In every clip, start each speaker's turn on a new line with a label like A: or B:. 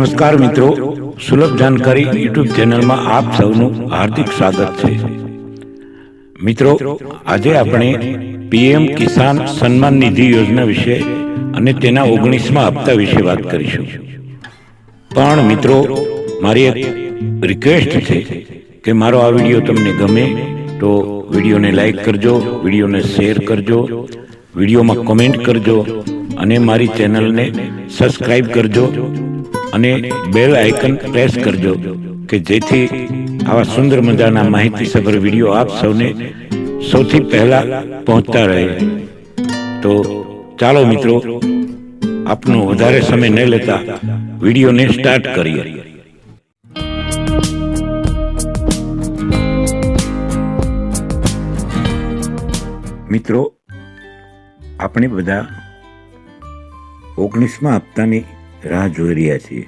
A: નમસ્કાર મિત્રો, સુલભ જાણકારી યુટ્યુબ ચેનલમાં આપ સૌનું હાર્દિક સ્વાગત છે. મિત્રો, આજે આપણે પીએમ કિસાન સન્માન નિધિ યોજના વિશે અને તેના 19મા હપ્તા વિશે વાત કરીશું. પણ મિત્રો, મારી એક રિક્વેસ્ટ છે કે મારો આ વિડીયો તમને ગમે તો વિડીયોને લાઈક કરજો, વિડીયોને શેર કરજો, વિડીયોમાં કમેન્ટ કરજો અને મારી ચેનલને સબસ્ક્રાઈબ કરજો અને બેલ આઇકન પ્રેસ કરજો કે જેથી આવા સુંદર મજાના માહિતીસભર વિડીયો આપ સૌને સૌથી પહેલા પહોંચતા રહે. તો ચાલો મિત્રો, આપનો વધારે સમય ન લેતા વિડીયોને સ્ટાર્ટ કરીએ. મિત્રો, આપણે બધા 19મા હપ્તાની રાહ જોઈ રહ્યા છીએ.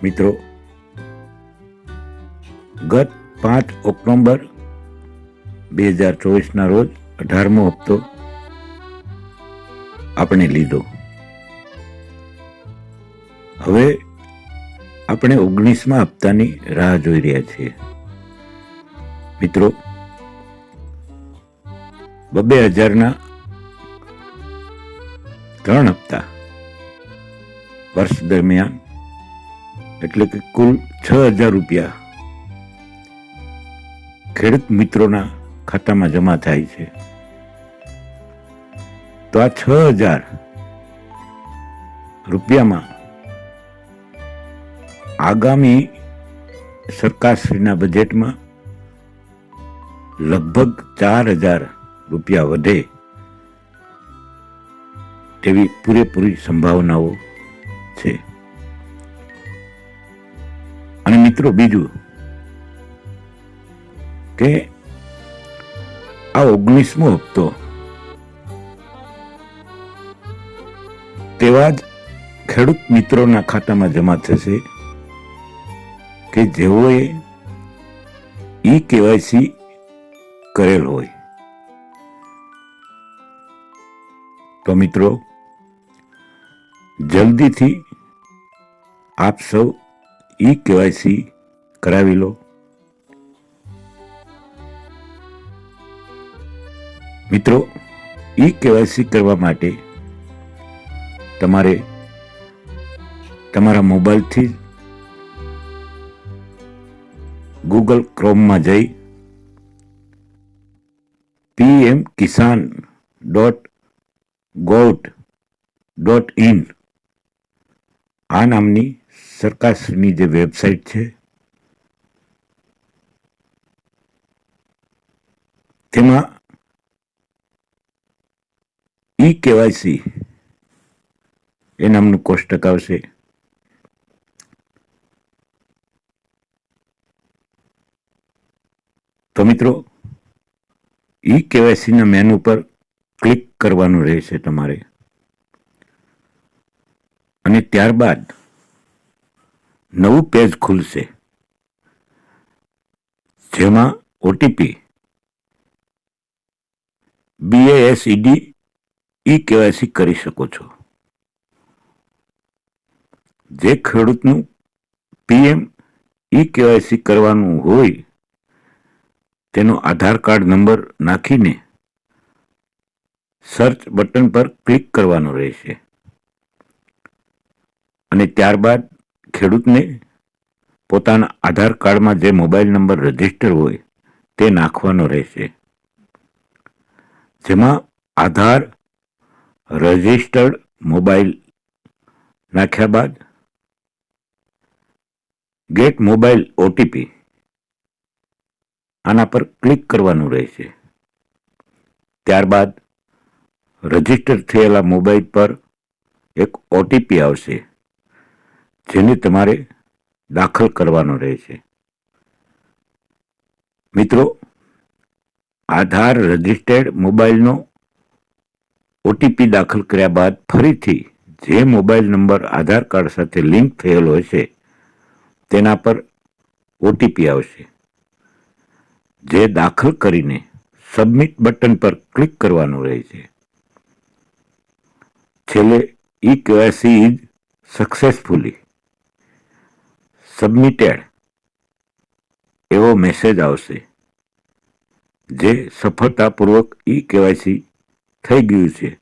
A: મિત્રો, ગત 5 ઓક્ટોબર 2024ના રોજ 18મો હપ્તો આપણે લીધો. હવે આપણે 19મા હપ્તાની રાહ જોઈ રહ્યા છીએ. મિત્રો, 2000ના 3 હપ્તા વર્ષ દરમિયાન, એટલે કે કુલ 6000 રૂપિયા ખેડૂત મિત્રોના ખાતામાં જમા થાય છે. તો આ 6000 રૂપિયામાં આગામી સરકારશ્રીના બજેટમાં લગભગ 4000 રૂપિયા વધે તેવી પૂરેપૂરી સંભાવનાઓ છે. અને મિત્રો, બીજું કે આ 19મો હપ્તો તેવા જ ખેડૂત મિત્રોના ખાતામાં જમા થશે કે જેઓએ KYC કરેલ હોય. તો મિત્રો, જલ્દીથી આપ સૌ KYC કરાવી લો. મિત્રો, KYC કરવા માટે તમારે તમારા મોબાઈલથી ગૂગલ ક્રોમમાં જઈ pmkisan.gov.in આ નામની સરકારશ્રીની જે વેબસાઇટ છે તેમાં KYC એ નામનું કોષ્ટક આવશે. તો મિત્રો, KYC ના મેનુ પર ક્લિક કરવાનું રહેશે તમારે, અને ત્યારબાદ નવું પેજ ખુલશે જેમાં OTP BASED KYC કરી શકો છો. જે ખેડૂતનું PM KYC કરવાનું હોય તેનો આધાર કાર્ડ નંબર નાખીને સર્ચ બટન પર ક્લિક કરવાનું રહેશે, અને ત્યારબાદ ખેડૂતને પોતાના આધાર કાર્ડમાં જે મોબાઈલ નંબર રજીસ્ટર હોય તે નાખવાનો રહેશે. જેમાં આધાર રજીસ્ટર્ડ મોબાઈલ નાખ્યા બાદ ગેટ મોબાઈલ OTP આના પર ક્લિક કરવાનું રહેશે. ત્યારબાદ રજીસ્ટર થયેલા મોબાઈલ પર એક OTP આવશે જેને તમારે દાખલ કરવાનો રહેશે. મિત્રો, આધાર રજીસ્ટર્ડ મોબાઈલનો OTP દાખલ કર્યા બાદ ફરીથી જે મોબાઈલ નંબર આધાર કાર્ડ સાથે લિંક થયેલો હશે તેના પર OTP આવશે, જે દાખલ કરીને સબમિટ બટન પર ક્લિક કરવાનું રહેશે. છેલ્લે KYC is successfully સબમિટેડ એવો મેસેજ આવશે જે સફળતાપૂર્વક ઈ-કેવાયસી થઈ ગયું છે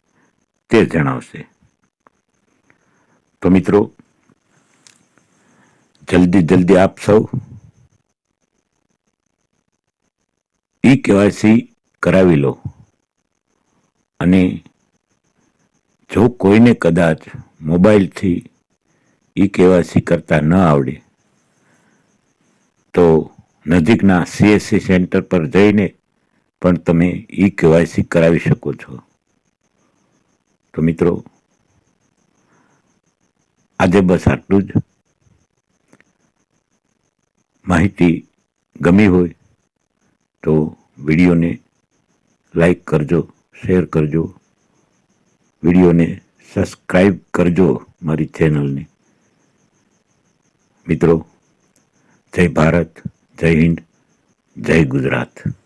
A: તે જણાવશે. તો મિત્રો, જલ્દી આપ સૌ ઈ-કેવાયસી કરાવી લો. અને જો કોઈને કદાચ મોબાઈલથી ઈ-કેવાયસી કરતા ન આવડે તો નજીકના CSC સેન્ટર પર જઈને પણ તમે ઈ-કેવાયસી કરાવી શકો છો. તો મિત્રો, આજે બસ આટલું જ. માહિતી ગમી હોય તો વિડીયોને લાઈક કરજો, શેર કરજો, વિડીયોને સબસ્ક્રાઈબ કરજો મારી ચેનલને. મિત્રો, જય ભારત, જય હિન્દ, જય ગુજરાત.